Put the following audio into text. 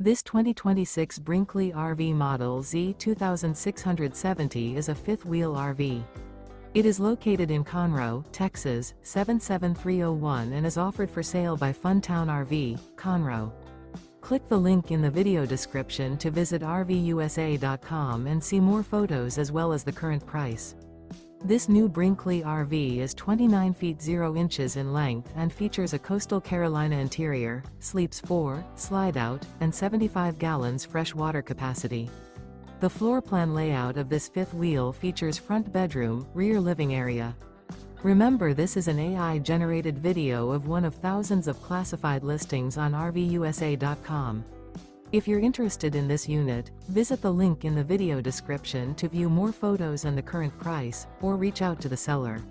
This 2026 Brinkley RV Model Z 2670 is a fifth-wheel RV. It is located in Conroe, Texas, 77301 and is offered for sale by Funtown RV, Conroe. Click the link in the video description to visit RVUSA.com and see more photos as well as the current price. This new Brinkley RV is 29 feet 0 inches in length and features a coastal Carolina interior, sleeps 4, slide-out, and 75 gallons fresh water capacity. The floor plan layout of this fifth wheel features front bedroom, rear living area. Remember, this is an AI-generated video of one of thousands of classified listings on RVUSA.com. If you're interested in this unit, visit the link in the video description to view more photos and the current price, or reach out to the seller.